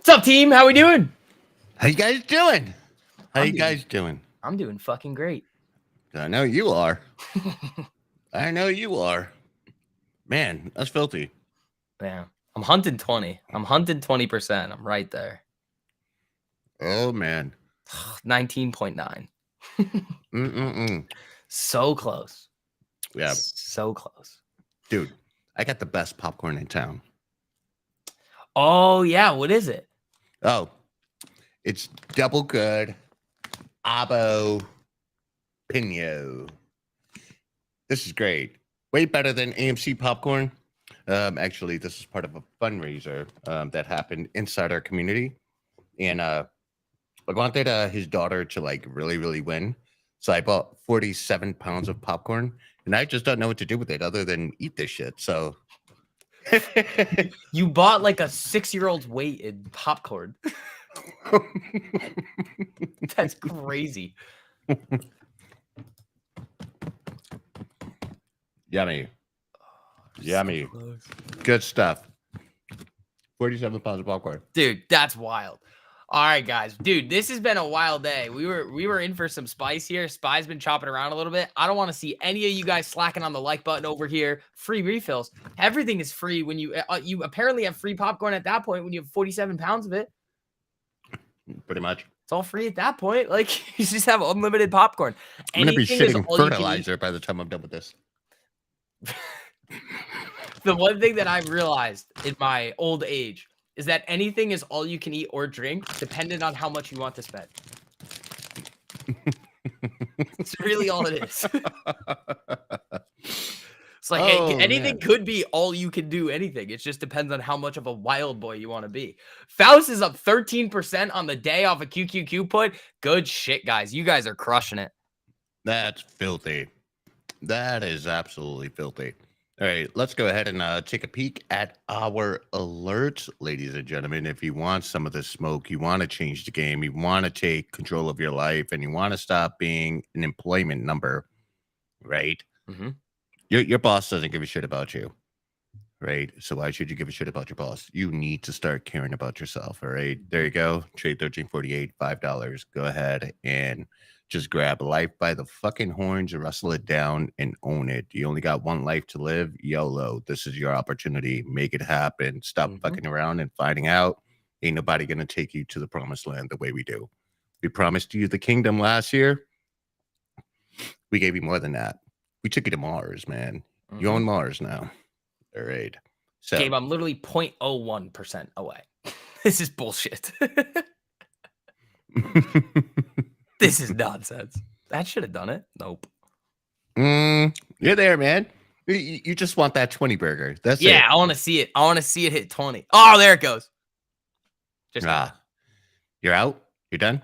What's up, team? How we doing? How you guys doing? How I'm you doing- guys doing? I'm doing fucking great. I know you are. I know you are. Man, that's filthy. Yeah. I'm hunting 20. I'm hunting 20%. I'm right there. Oh man. 19.9. So close. Yeah, So close. dude, I got the best popcorn in town. Oh, yeah. What is it? Oh, it's double good. Abo Pino. This is great. Way better than AMC popcorn. Actually, this is part of a fundraiser that happened inside our community, and I wanted his daughter to like really win. So I bought 47 pounds of popcorn, and I just don't know what to do with it other than eat this shit. So You bought like a 6-year-old's weight in popcorn. That's crazy. Yummy. Yummy. So Good stuff. 47 pounds of popcorn. Dude, that's wild. All right, guys. Dude, this has been a wild day. We were in for some spice here. Spy's been chopping around a little bit. I don't want to see any of you guys slacking on the like button over here. Free refills. Everything is free when you apparently have free popcorn at that point when you have 47 pounds of it. Pretty much. It's all free at that point. Like, you just have unlimited popcorn. I'm going to be Anything is shitting all you can eat. fertilizer by the time I'm done with this. The one thing that I've realized in my old age is that anything is all you can eat or drink, dependent on how much you want to spend. It's really all it is. It's like, hey, anything could be all you can do anything. It just depends on how much of a wild boy you want to be. Faust is up 13% on the day off a QQQ put. Good shit, guys. You guys are crushing it. That's filthy. That is absolutely filthy. All right, let's go ahead and take a peek at our alerts, ladies and gentlemen. If you want some of the smoke, you want to change the game, you want to take control of your life, and you want to stop being an employment number, right? Mm-hmm. Your boss doesn't give a shit about you, right? So why should you give a shit about your boss? You need to start caring about yourself, all right? There you go. Trade 1348, $5. Go ahead and just grab life by the fucking horns and wrestle it down and own it. You only got one life to live. YOLO. This is your opportunity. Make it happen. Stop fucking around and finding out. Ain't nobody going to take you to the promised land the way we do. We promised you the kingdom last year. We gave you more than that. We took you to Mars, man. You own Mars now. All right. So, Gabe, I'm literally 0.01% away. This is bullshit. This is nonsense. That should have done it. Nope. You're there, man. You just want that 20 burger. That's it. I want to see it. I want to see it hit 20. Oh, there it goes. Just you're out? You're done?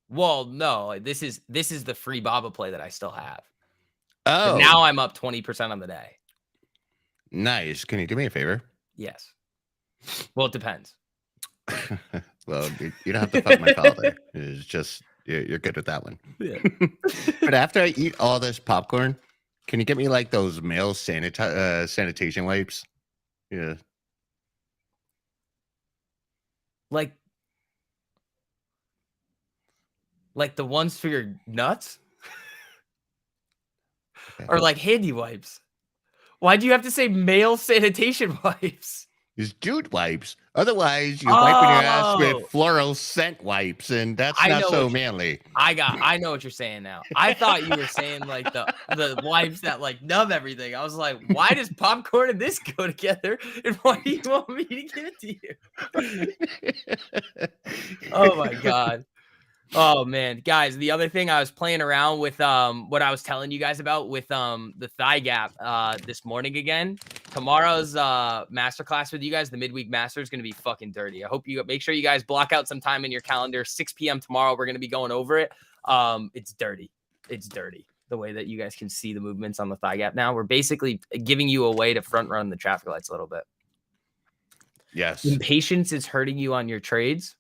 Well, no. This is the free Baba play that I still have. Oh. Now I'm up 20% on the day. Nice. Can you do me a favor? Yes. Well, it depends. Well, you don't have to fuck my father. It's just you're good with that one. Yeah. But after I eat all this popcorn, can you get me like those male sanitation wipes? Yeah. Like the ones for your nuts? Okay. Or like handy wipes? Why do you have to say male sanitation wipes? It's dude wipes. Otherwise, you're wiping your ass with floral scent wipes, and that's not so manly. I know what you're saying now. I thought you were saying like the wipes that like numb everything. I was like, why does popcorn and this go together? And why do you want me to give it to you? Oh my god. Oh man, guys, the other thing I was playing around with what I was telling you guys about with the thigh gap this morning again. Tomorrow's masterclass with you guys, the midweek master, is going to be fucking dirty. I hope you make sure you guys block out some time in your calendar. 6 p.m. tomorrow, we're going to be going over it. It's dirty. It's dirty. The way that you guys can see the movements on the thigh gap now. We're basically giving you a way to front run the traffic lights a little bit. Yes. Impatience is hurting you on your trades.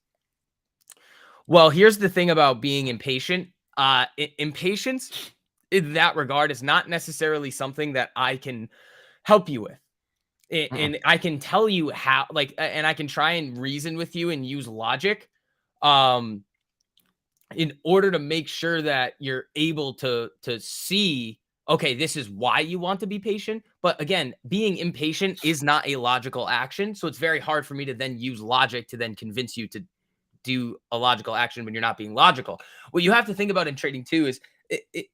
Well, here's the thing about being impatient. Impatience in that regard is not necessarily something that I can help you with. And I can tell you how, like, and I can try and reason with you and use logic, um, in order to make sure that you're able to see, okay, this is why you want to be patient. But again, being impatient is not a logical action, so it's very hard for me to then use logic to then convince you to do a logical action when you're not being logical. What you have to think about in trading too is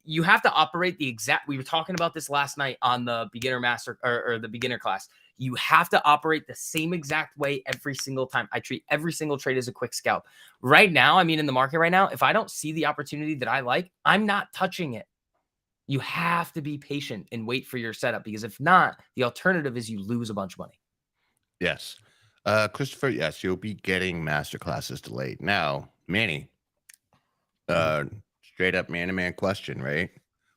you have to operate the exact. We were talking about this last night on the beginner master or the beginner class. You have to operate the same exact way every single time. I treat every single trade as a quick scalp. Right now, I mean, in the market right now, if I don't see the opportunity that I like, I'm not touching it. You have to be patient and wait for your setup, because if not, the alternative is you lose a bunch of money. Yes. Christopher, yes, you'll be getting master classes delayed. Now, Manny, straight up man-to-man question, right?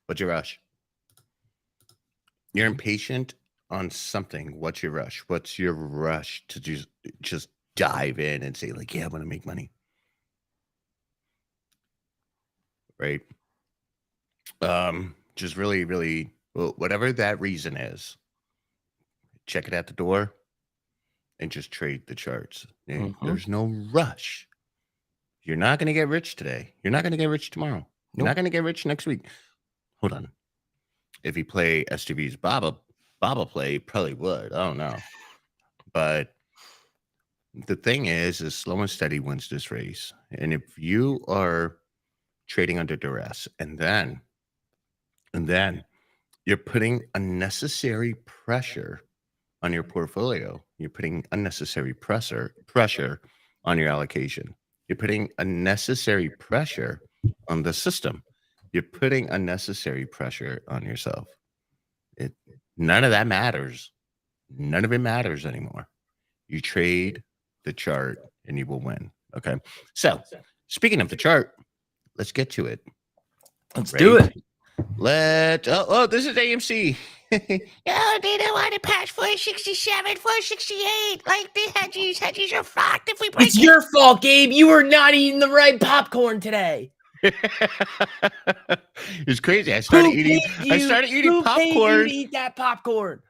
What's your rush? You're impatient on something. What's your rush? What's your rush to just dive in and say, like, yeah, I want to make money? Right? Just really, really, well, whatever that reason is, check it at the door and just trade the charts. There's no rush. You're not going to get rich today. You're not going to get rich tomorrow. You're not going to get rich next week. Hold on. If you play STV's Baba play, probably would. I don't know. But the thing is slow and steady wins this race. And if you are trading under duress and then you're putting unnecessary pressure on your portfolio, you're putting unnecessary pressure on your allocation. You're putting unnecessary pressure on the system. You're putting unnecessary pressure on yourself. None of that matters. None of it matters anymore. You trade the chart and you will win. Okay. So speaking of the chart, let's get to it. Let's do it. This is AMC. They don't want to pass 467, 468. Like the hedges are fucked if we break It's your fault, Gabe. You were not eating the right popcorn today. It's crazy. I started eating popcorn. You to eat that popcorn?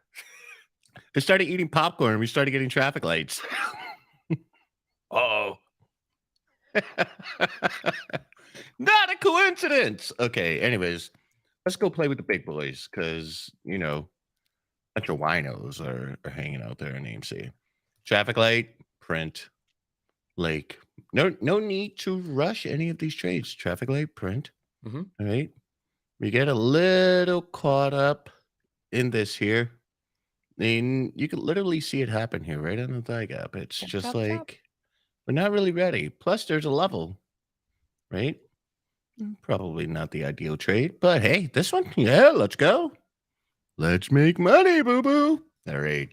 I started eating popcorn and we started getting traffic lights. Uh-oh. Not a coincidence. Okay, anyways, let's go play with the big boys because, you know, a bunch of winos are hanging out there in AMC. Traffic light, print, like, no need to rush any of these trades. Traffic light, print. Mm-hmm. All right. We get a little caught up in this here. And you can literally see it happen here right on the thigh gap. It's just like we're not really ready. Plus, there's a level, right? Probably not the ideal trade, but hey, this one, yeah, let's go. Let's make money, boo-boo. All right.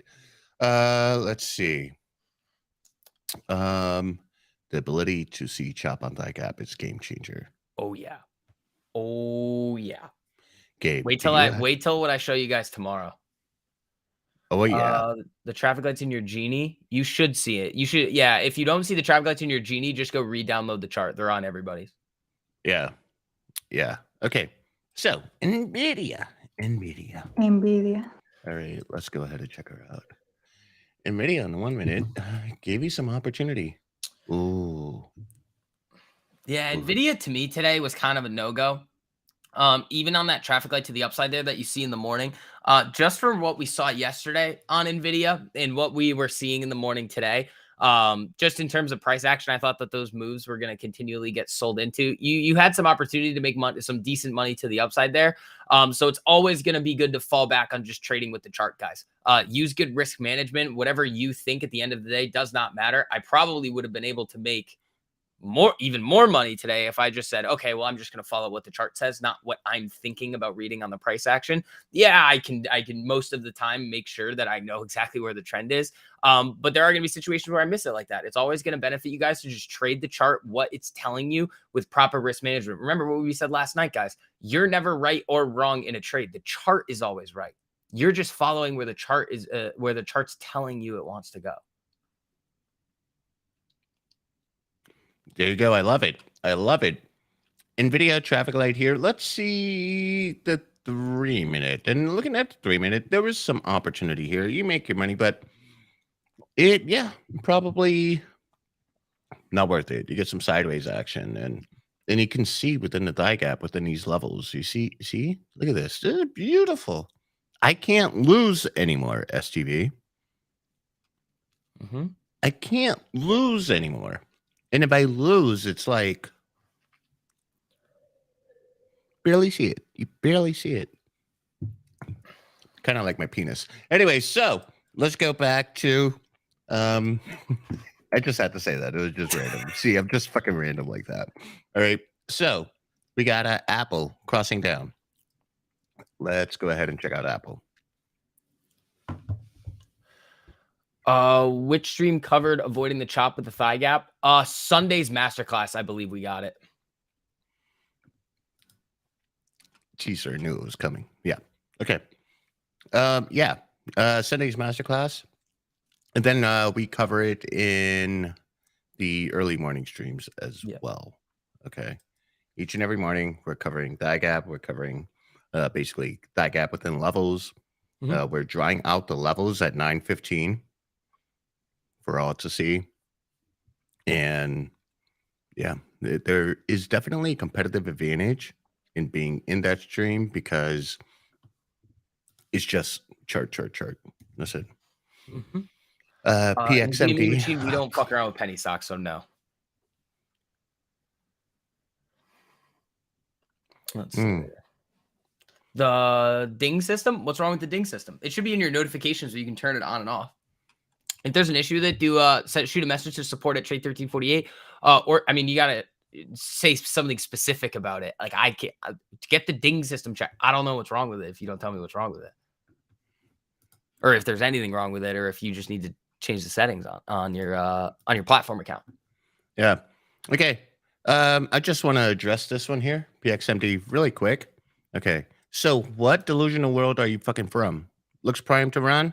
Let's see. The ability to see chop on thigh gap is game changer. Oh yeah. Oh yeah. Gabe, wait till what I show you guys tomorrow. Oh yeah. The traffic lights in your Genie, you should see it. You should, yeah. If you don't see the traffic lights in your Genie, just go re-download the chart. They're on everybody's. Yeah. Okay. So Nvidia. All right, let's go ahead and check her out. Nvidia in 1 minute gave you some opportunity. Ooh. Yeah, Nvidia to me today was kind of a no-go. Even on that traffic light to the upside there that you see in the morning, just from what we saw yesterday on Nvidia and what we were seeing in the morning today, just in terms of price action, I thought that those moves were going to continually get sold into. You had some opportunity to make some decent money to the upside there. So it's always going to be good to fall back on just trading with the chart, guys. Use good risk management. Whatever you think at the end of the day does not matter. I probably would have been able to make even more money today if I just said, okay, well, I'm just going to follow what the chart says, not what I'm thinking about reading on the price action. Yeah, I can most of the time make sure that I know exactly where the trend is. But there are going to be situations where I miss it like that. It's always going to benefit you guys to just trade the chart, what it's telling you, with proper risk management. Remember what we said last night, guys. You're never right or wrong in a trade. The chart is always right. You're just following where the chart is, where the chart's telling you it wants to go. There you go. I love it. Nvidia traffic light here. Let's see the 3-minute. And looking at the 3-minute, there was some opportunity here. You make your money, but probably not worth it. You get some sideways action, and you can see within the thigh gap within these levels. You see, look at this. This is beautiful. I can't lose anymore, STV. Mm-hmm. I can't lose anymore. And if I lose, it's like barely see it. You barely see it. Kind of like my penis. Anyway, so let's go back to I just had to say that. It was just random. See, I'm just fucking random like that. All right. So we got Apple crossing down. Let's go ahead and check out Apple. Which stream covered avoiding the chop with the thigh gap? Sunday's masterclass, I believe we got it. Teaser knew it was coming. Yeah. Okay. Sunday's masterclass. And then we cover it in the early morning streams as well. Okay. Each and every morning, we're covering thigh gap. We're covering basically thigh gap within levels. Mhm. We're drawing out the levels at 9:15 for all to see. And yeah, there is definitely a competitive advantage in being in that stream because it's just chart. That's it. Mm-hmm. PXMD. Machine, we don't fuck around with penny stocks, so no. Let's see. The ding system. What's wrong with the ding system? It should be in your notifications so you can turn it on and off. If there's an issue with it, shoot a message to support at Trade 1348. You gotta say something specific about it. Like I can't get the ding system checked. I don't know what's wrong with it if you don't tell me what's wrong with it, or if there's anything wrong with it, or if you just need to change the settings on your platform account. Yeah. Okay. I just want to address this one here, PXMD, really quick. Okay. So what delusional world are you fucking from? Looks primed to run?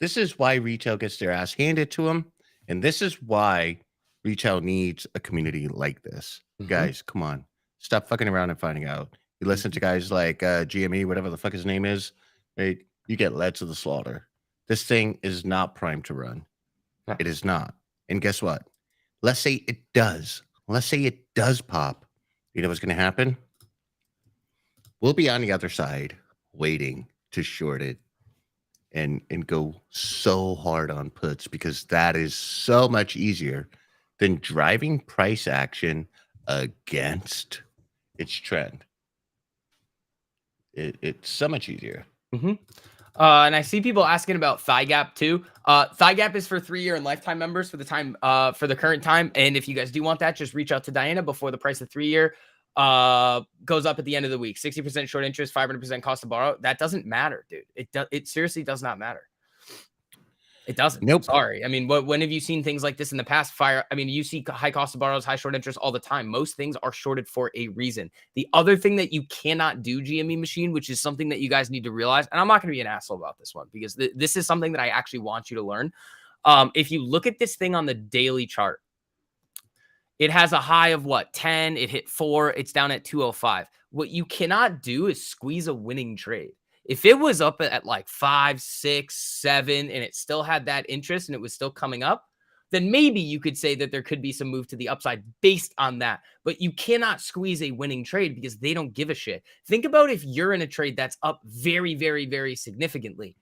This is why retail gets their ass handed to them. And this is why retail needs a community like this. Mm-hmm. Guys, come on. Stop fucking around and finding out. You listen to guys like GME, whatever the fuck his name is, right? You get led to the slaughter. This thing is not primed to run. It is not. And guess what? Let's say it does. Let's say it does pop. You know what's going to happen? We'll be on the other side waiting to short it and go so hard on puts because that is so much easier than driving price action against its trend. It's so much easier. Mm-hmm. And I see people asking about thigh gap too. Thigh gap is for 3-year and lifetime members for the current time. And if you guys do want that, just reach out to Diana before the price of 3-year goes up at the end of the week. 60% short interest, 500% cost to borrow. That doesn't matter, dude. It seriously does not matter. It doesn't. Nope. Sorry. I mean, when have you seen things like this in the past? You see high cost of borrows, high short interest all the time. Most things are shorted for a reason. The other thing that you cannot do, GME machine, which is something that you guys need to realize, and I'm not going to be an asshole about this one because this is something that I actually want you to learn. If you look at this thing on the daily chart, it has a high of 10, it hit 4, it's down at 205. What you cannot do is squeeze a winning trade. If it was up at 5, 6, 7, and it still had that interest and it was still coming up, then maybe you could say that there could be some move to the upside based on that. But you cannot squeeze a winning trade because they don't give a shit. Think about if you're in a trade that's up very, very, very significantly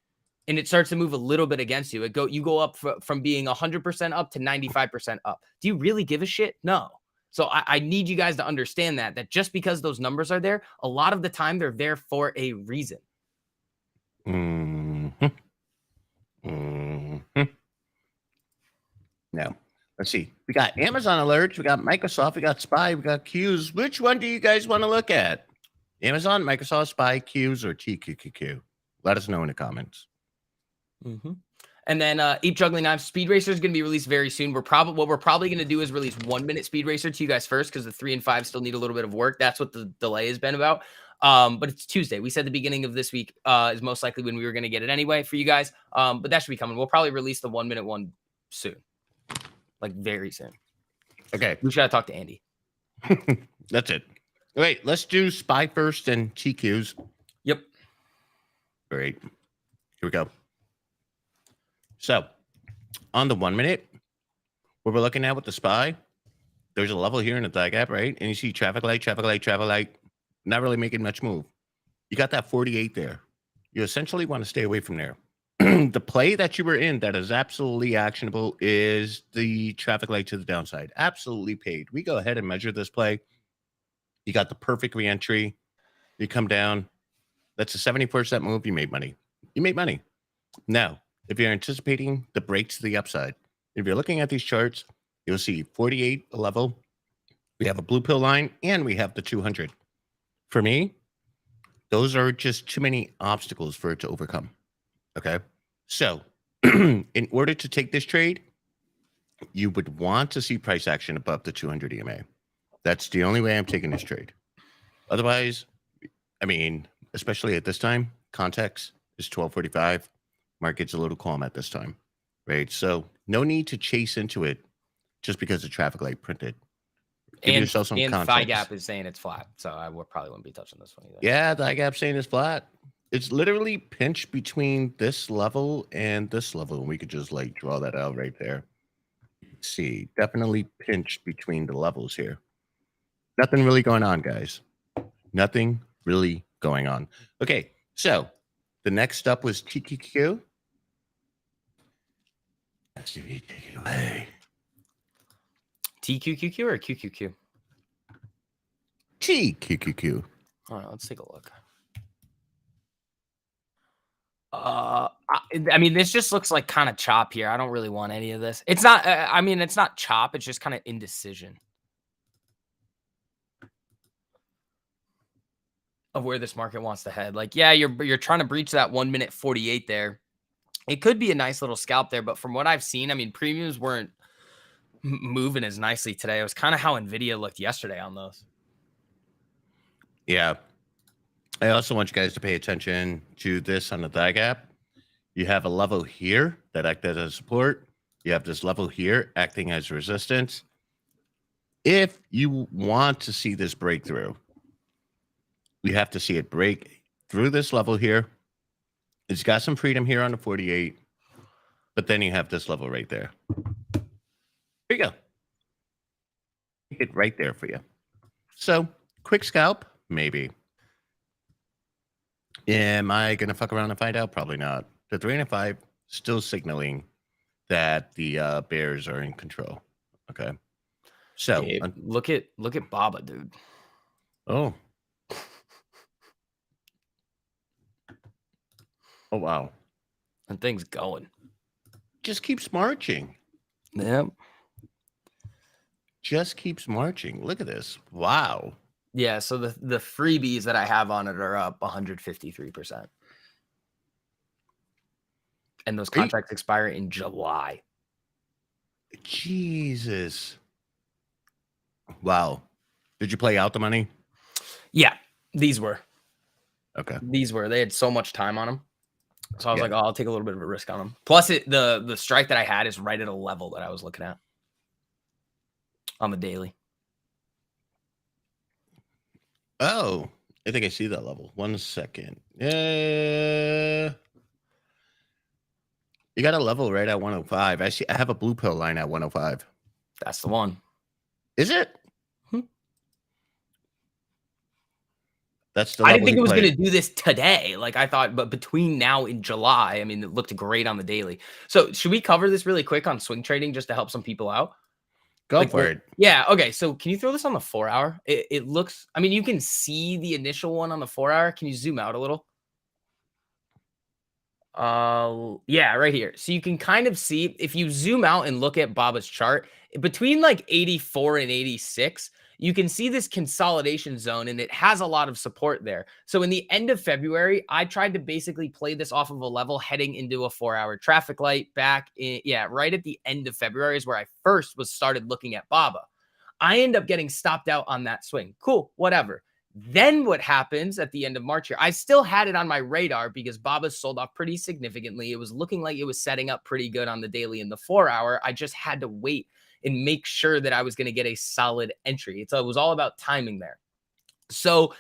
and it starts to move a little bit against you. You go up from being 100% up to 95% up. Do you really give a shit? No. So I need you guys to understand that just because those numbers are there, a lot of the time they're there for a reason. Mm-hmm. Mm-hmm. Now, let's see. We got Amazon alerts, we got Microsoft, we got SPY, we got Qs. Which one do you guys want to look at? Amazon, Microsoft, SPY, Qs, or TQQQ? Let us know in the comments. Mm-hmm. And then Eat Juggling Knives Speed Racer is going to be released very soon. What we're probably going to do is release 1-minute Speed Racer to you guys first because the 3 and 5 still need a little bit of work. That's what the delay has been about. But it's Tuesday. We said the beginning of this week is most likely when we were going to get it anyway for you guys. But that should be coming. We'll probably release the 1-minute one soon, very soon. Okay. We should have talked to Andy. That's it. Wait, let's do SPY first and TQs. Yep. All right, here we go. So on the 1 minute, what we're looking at with the SPY, there's a level here in the thigh gap, right? And you see traffic light, not really making much move. You got that 48 there. You essentially want to stay away from there. The play that you were in that is absolutely actionable is the traffic light to the downside. Absolutely paid. We go ahead and measure this play. You got the perfect reentry. You come down. That's a 74% move. You made money. You made money. Now, if you're anticipating the break to the upside, if you're looking at these charts, you'll see 48 a level. We have a blue pill line, and we have the 200. For me, those are just too many obstacles for it to overcome. Okay. So in order to take this trade, you would want to see price action above the 200 EMA. That's the only way I'm taking this trade. Otherwise, I mean, especially at this time, context is 12:45. Market's a little calm at this time, right? So no need to chase into it just because the traffic light printed. Give yourself some context. Thigh gap is saying it's flat, so I probably wouldn't be touching this one either. Yeah, thigh gap saying it's flat. It's literally pinched between this level and this level. And we could just like draw that out right there. See, definitely pinched between the levels here. Nothing really going on, guys. Nothing really going on. Okay, so the next up was TQQ. Take it away. TQQQ or QQQ? TQQQ. All right, let's take a look. I mean, this just looks like kind of chop here. I don't really want any of this. It's not, I mean, it's not chop. It's just kind of indecision of where this market wants to head. Like, yeah, you're trying to breach that 1 minute 48 there. It could be a nice little scalp there, but from what I've seen, I mean, premiums weren't moving as nicely today. It was kind of how NVIDIA looked yesterday on those. Yeah. I also want you guys to pay attention to this on the thigh gap. You have a level here that acted as support. You have this level here acting as resistance. If you want to see this breakthrough, you have to see it break through this level here. It's got some freedom here on the 48, but then you have this level right there. There you go. It right there for you. So, quick scalp, maybe. Am I going to fuck around and find out? Probably not. The 3 and a 5 still signaling that the Bears are in control. Okay. So Dude, look at Baba, dude. Oh. Oh wow. And thing's going. Just keeps marching. Yep. Just keeps marching. Look at this. Wow. Yeah, so the freebies that I have on it are up 153%. And those contracts expire in July. Jesus. Wow. Did you play out the money? Yeah, these were. Okay. These were. They had so much time on them. So I was like, oh, I'll take a little bit of a risk on them. Plus, the strike that I had is right at a level that I was looking at on the daily. Oh, I think I see that level. 1 second. Yeah. You got a level right at 105. I have a blue pill line at 105. That's the one. Is it? That's the I level didn't think it was played. going to do this today. Like I thought, but between now and July, I mean, it looked great on the daily. So should we cover this really quick on swing trading just to help some people out? Go for it. Yeah. Okay. So can you throw this on the 4 hour? It looks, I mean, you can see the initial one on the 4 hour. Can you zoom out a little? Yeah, right here. So you can kind of see if you zoom out and look at Baba's chart between like 84 and 86, you can see this consolidation zone and it has a lot of support there. So in the end of February, I tried to basically play this off of a level heading into a 4 hour traffic light back in, right at the end of February is where I first started looking at Baba. I end up getting stopped out on that swing. Cool, whatever. Then what happens at the end of March here? I still had it on my radar because Baba sold off pretty significantly. It was looking like it was setting up pretty good on the daily and the 4 hour. I just had to wait and make sure that I was going to get a solid entry. It was all about timing there. So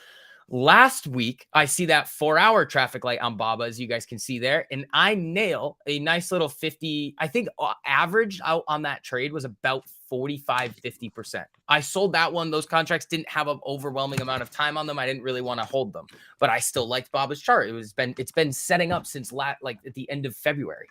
Last week, I see that 4-hour traffic light on BABA, as you guys can see there, and I nail a nice little 50. I think average out on that trade was about 45-50%. I sold that one. Those contracts didn't have an overwhelming amount of time on them. I didn't really want to hold them, but I still liked BABA's chart. It's been setting up since like at the end of February.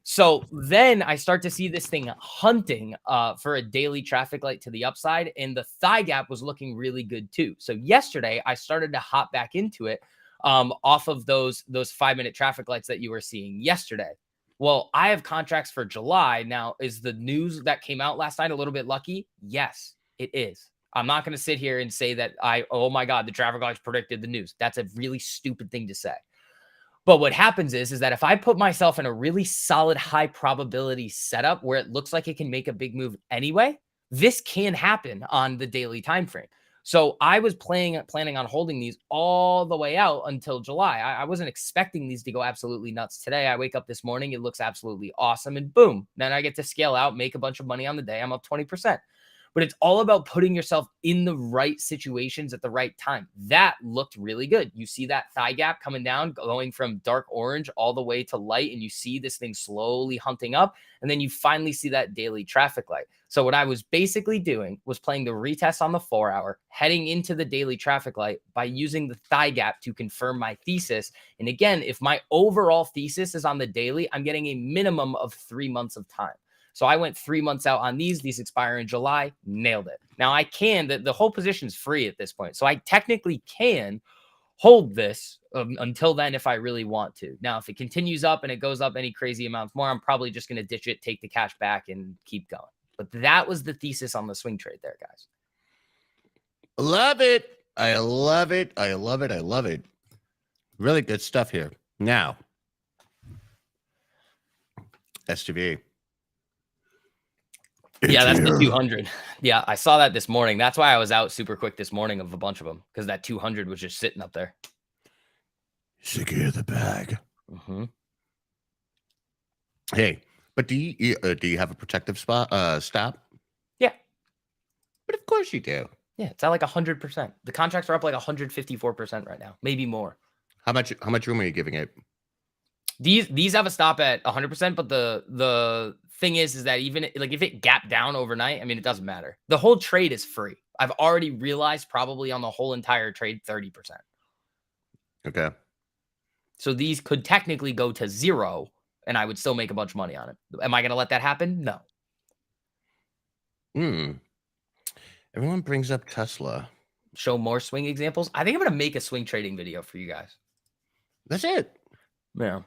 So then I start to see this thing hunting for a daily traffic light to the upside, and the thigh gap was looking really good too. So yesterday I started to hop back into it off of those 5-minute traffic lights that you were seeing yesterday. Well, I have contracts for July. Now, is the news that came out last night a little bit lucky? Yes, it is. I'm not going to sit here and say that oh my God, the traffic lights predicted the news. That's a really stupid thing to say. But what happens is that if I put myself in a really solid, high probability setup where it looks like it can make a big move anyway, this can happen on the daily time frame. So I was planning on holding these all the way out until July. I wasn't expecting these to go absolutely nuts today. I wake up this morning, it looks absolutely awesome, and boom, then I get to scale out, make a bunch of money on the day. I'm up 20%. But it's all about putting yourself in the right situations at the right time. That looked really good. You see that thigh gap coming down, going from dark orange all the way to light, and you see this thing slowly hunting up, and then you finally see that daily traffic light. So what I was basically doing was playing the retest on the 4-hour, heading into the daily traffic light by using the thigh gap to confirm my thesis. And again, if my overall thesis is on the daily, I'm getting a minimum of 3 months of time. So I went 3 months out on these. These expire in July. Nailed it. Now I can, the whole position's free at this point. So I technically can hold this until then if I really want to. Now, if it continues up and it goes up any crazy amounts more, I'm probably just going to ditch it, take the cash back, and keep going. But that was the thesis on the swing trade there, guys. Love it. I love it. I love it. I love it. Really good stuff here. Now, STV. Yeah, that's the 200. Yeah, I saw that this morning. That's why I was out super quick this morning of a bunch of them, because that 200 was just sitting up there. Secure the bag. Mm-hmm. Hey, but do you have a protective stop? Yeah. But of course you do. Yeah, it's at like 100%. The contracts are up like 154% right now, maybe more. How much room are you giving it? These have a stop at 100%, but the thing is that even like if it gapped down overnight, I mean, it doesn't matter. The whole trade is free. I've already realized probably on the whole entire trade 30%. Okay. So these could technically go to 0 and I would still make a bunch of money on it. Am I going to let that happen? No. Everyone brings up Tesla. Show more swing examples. I think I'm going to make a swing trading video for you guys. That's it. Yeah.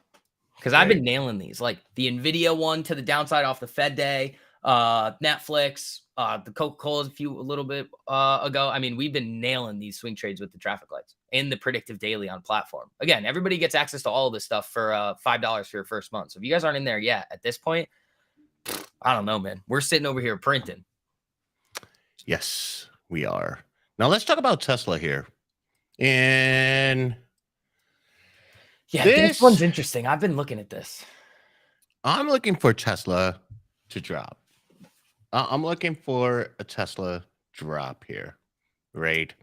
Because I've been nailing these, like the NVIDIA one to the downside off the Fed day, Netflix, the Coca-Cola a little bit ago. I mean, we've been nailing these swing trades with the traffic lights and the predictive daily on platform. Again, everybody gets access to all of this stuff for $5 for your first month. So if you guys aren't in there yet, at this point, I don't know, man. We're sitting over here printing. Yes, we are. Now let's talk about Tesla here. And yeah, this one's interesting. I've been looking at this. I'm looking for Tesla to drop. I'm looking for a Tesla drop here, right?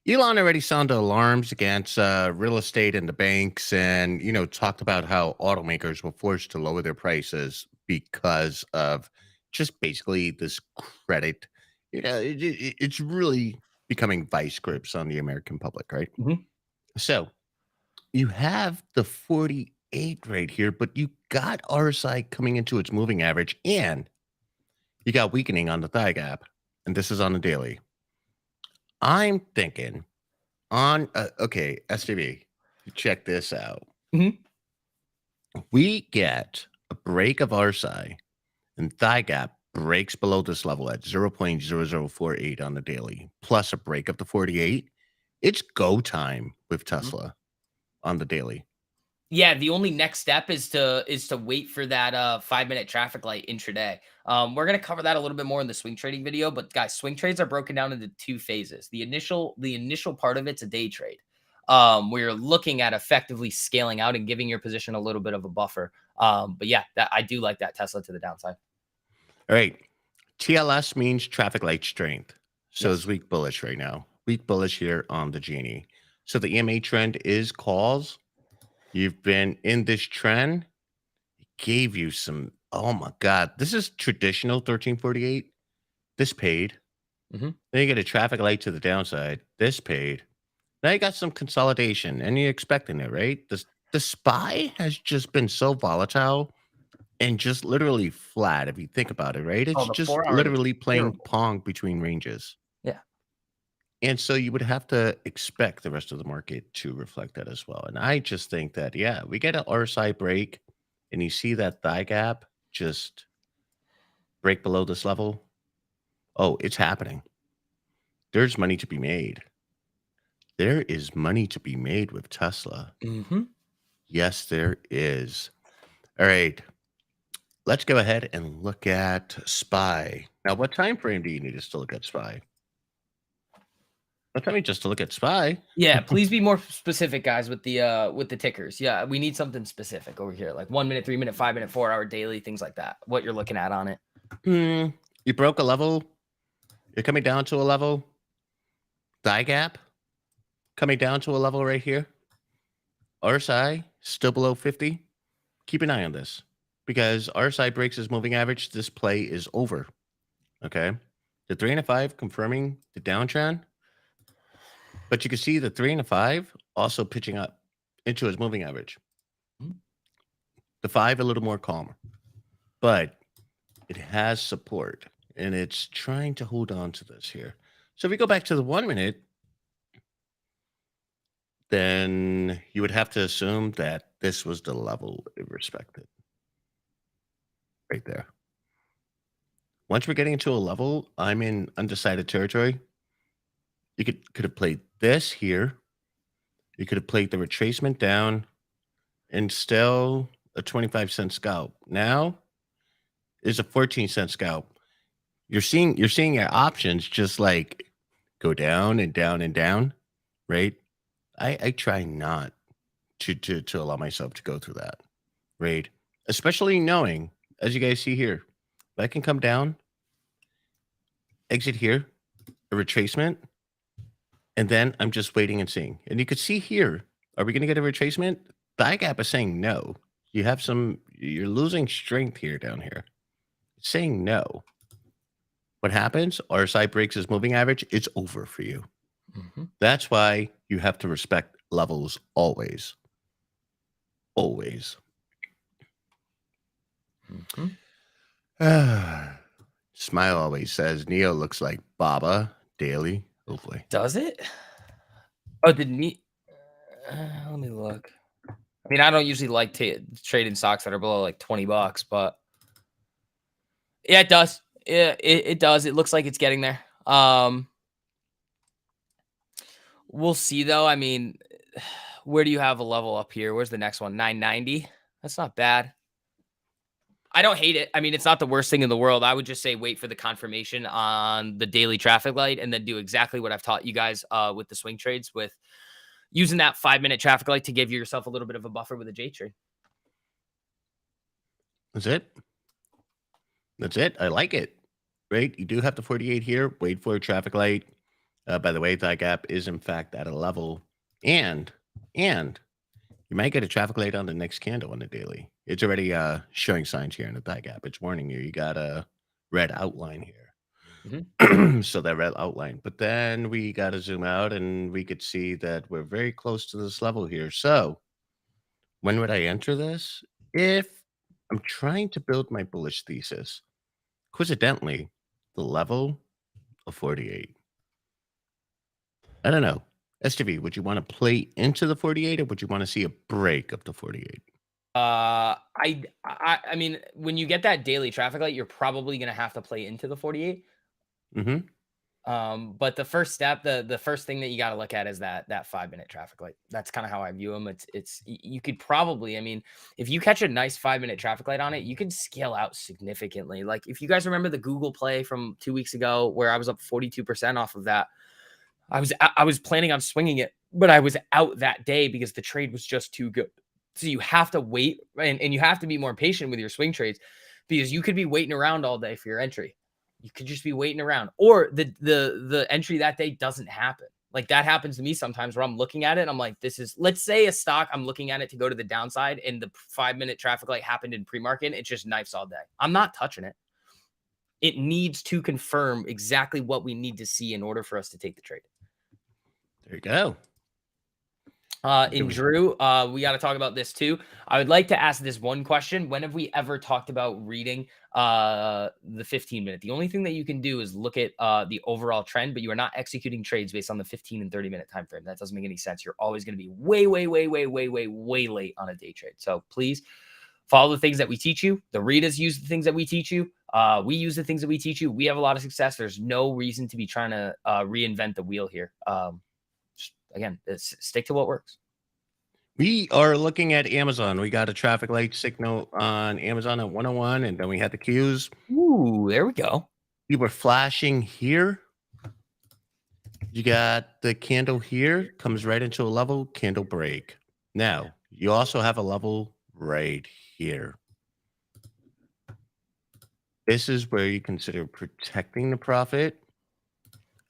Elon already sounded alarms against real estate and the banks, and talked about how automakers were forced to lower their prices because of just basically this credit. It's really becoming vice grips on the American public, right? Mm-hmm. So you have the 48 right here, but you got RSI coming into its moving average, and you got weakening on the thigh gap, and this is on the daily. I'm thinking on okay, STV, check this out. Mm-hmm. We get a break of RSI, and thigh gap breaks below this level at 0.0048 on the daily, plus a break of the 48. It's go time with Tesla on the daily. Yeah, the only next step is to wait for that 5-minute traffic light intraday. We're gonna cover that a little bit more in the swing trading video, but guys, swing trades are broken down into 2 phases. The initial part of it's a day trade. Where you're looking at effectively scaling out and giving your position a little bit of a buffer. But yeah, I do like that Tesla to the downside. All right. TLS means traffic light strength. So Yes. it's weak bullish right now. Weak bullish here on the Genie. So the EMA trend is calls. You've been in this trend. It gave you some. Oh my God. This is traditional 1348. This paid. Mhm. Then you get a traffic light to the downside. This paid. Now you got some consolidation and you're expecting it, right? The SPY has just been so volatile and just literally flat. If you think about it, right? Oh, It's the just 4-hour looks literally playing terrible. pong between ranges. Yeah. And so you would have to expect the rest of the market to reflect that as well. And I just think that, yeah, we get an RSI break and you see that thigh gap just break below this level. Oh, it's happening. There's money to be made. There is money to be made with Tesla. Mhm. Yes, there is. All right. Let's go ahead and look at SPY. Now, what time frame do you need us to look at SPY? What time just to look at SPY? Yeah, please be more specific, guys, with the tickers. Yeah, we need something specific over here, like 1 minute, 3 minute, 5 minute, 4-hour daily, things like that. What you're looking at on it. You broke a level. You're coming down to a level. Thigh gap coming down to a level right here. RSI still below 50. Keep an eye on this because RSI breaks his moving average. This play is over. Okay. The 3 and a 5 confirming the downtrend. But you can see the 3 and a 5 also pitching up into his moving average. The 5 a little more calmer, but it has support and it's trying to hold on to this here. So if we go back to the 1 minute, then you would have to assume that this was the level it respected. Right there. Once we're getting into a level, I'm in undecided territory. You could have played this here. You could have played the retracement down and still a 25-cent scalp. Now is a 14-cent scalp. You're seeing your options just like go down and down and down, right? I try not to allow myself to go through that, right? Especially knowing, as you guys see here, if I can come down, exit here, a retracement, and then I'm just waiting and seeing. And you could see here, are we going to get a retracement? Thigh gap is saying no. You're losing strength here down here. It's saying no. What happens? RSI breaks his moving average. It's over for you. That's why you have to respect levels always. Always. Smile always says Neo looks like Baba daily. Hopefully. Does it? Oh, did me? Let me look. I mean, I don't usually like trading stocks that are below like $20, but yeah, it does. Yeah, it does. It looks like it's getting there. We'll see though. I mean, where do you have a level up here? Where's the next one? 990. That's not bad. I don't hate it. I mean, it's not the worst thing in the world. I would just say wait for the confirmation on the daily traffic light and then do exactly what I've taught you guys with the swing trades, with using that 5-minute traffic light to give yourself a little bit of a buffer with a J trade. That's it. That's it. I like it. Right? You do have the 48 here. Wait for a traffic light. By the way, thigh gap is in fact at a level, and you might get a traffic light on the next candle on the daily. It's already showing signs here in the thigh gap. It's warning you. You got a red outline here. So that red outline. But then we got to zoom out and we could see that we're very close to this level here. So when would I enter this? If I'm trying to build my bullish thesis, coincidentally, the level of 48. I don't know. STV, would you want to play into the 48 or would you want to see a break of the 48? I mean, when you get that daily traffic light, you're probably going to have to play into the 48. But the first step, the first thing that you got to look at is that 5-minute traffic light. That's kind of how I view them. You could probably, I mean, if you catch a nice 5-minute traffic light on it, you can scale out significantly. Like if you guys remember the Google play from 2 weeks ago, where I was up 42% off of that, I was planning on swinging it, but I was out that day because the trade was just too good. So you have to wait and you have to be more patient with your swing trades, because you could be waiting around all day for your entry. You could just be waiting around, or the entry that day doesn't happen. Like that happens to me sometimes where I'm looking at it and I'm like, this is, let's say a stock, I'm looking at it to go to the downside and the 5-minute traffic light happened in pre-market. It's just knifes all day. I'm not touching it. It needs to confirm exactly what we need to see in order for us to take the trade. There you go. In Drew, we got to talk about this too. I would like to ask this one question. When have we ever talked about reading the 15-minute? The only thing that you can do is look at the overall trend, but you are not executing trades based on the 15 and 30-minute time frame. That doesn't make any sense. You're always going to be way late on a day trade. So please follow the things that we teach you. The readers use the things that we teach you. We use the things that we teach you. We have a lot of success. There's no reason to be trying to reinvent the wheel here. Again, stick to what works. We are looking at Amazon. We got a traffic light signal on Amazon at 101, and then we had the cues. Ooh, there we go. We were flashing here. You got the candle here, comes right into a level, candle break. Now, you also have a level right here. This is where you consider protecting the profit,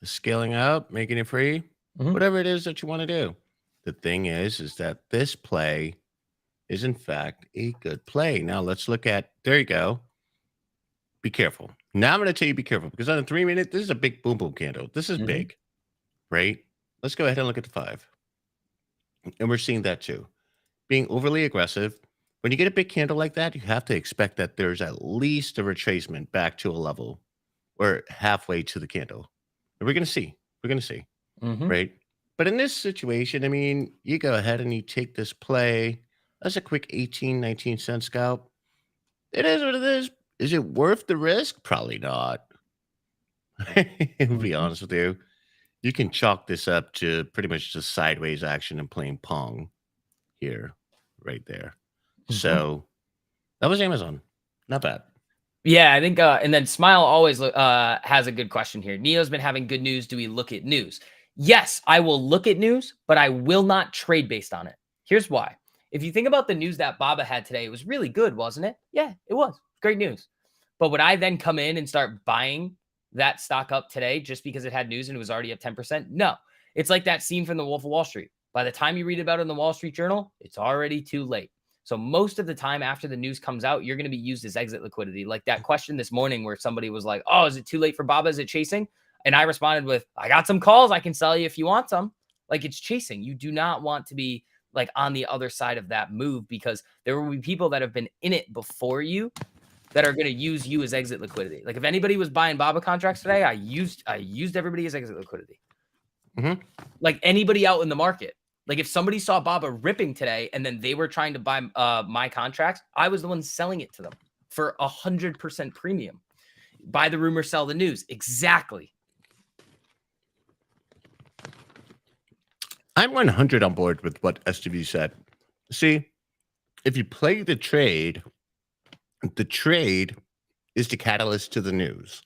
scaling up, making it free. Whatever it is that you want to do. The thing is that this play is in fact a good play. Now let's look at, there you go. Be careful. Now I'm going to tell you be careful because on a 3-minute, this is a big boom candle. This is big, right? Let's go ahead and look at the 5. And we're seeing that too. Being overly aggressive. When you get a big candle like that, you have to expect that there's at least a retracement back to a level or halfway to the candle. And we're going to see. We're going to see. Right. But in this situation, I mean, you go ahead and you take this play as a quick 18, 19 cent scalp. It is what it is. Is it worth the risk? Probably not. To be honest with you, you can chalk this up to pretty much just sideways action and playing Pong here, right there. So that was Amazon. Not bad. Yeah, I think, and then Smile always has a good question here. Neo's been having good news. Do we look at news? Yes, I will look at news, but I will not trade based on it. Here's why. If you think about the news that Baba had today, it was really good, wasn't it? Yeah, it was. Great news. But would I then come in and start buying that stock up today just because it had news and it was already up 10%? No. It's like that scene from The Wolf of Wall Street. By the time you read about it in the Wall Street Journal, it's already too late. So most of the time after the news comes out, you're going to be used as exit liquidity. Like that question this morning where somebody was like, oh, is it too late for Baba? Is it chasing? And I responded with, I got some calls. I can sell you if you want some. Like it's chasing. You do not want to be like on the other side of that move because there will be people that have been in it before you that are going to use you as exit liquidity. Like if anybody was buying Baba contracts today, I used everybody as exit liquidity. Like anybody out in the market. Like if somebody saw Baba ripping today and then they were trying to buy my contracts, I was the one selling it to them for 100% premium. Buy the rumor, sell the news. Exactly. I'm 100 on board with what STV said. See, if you play the trade is the catalyst to the news.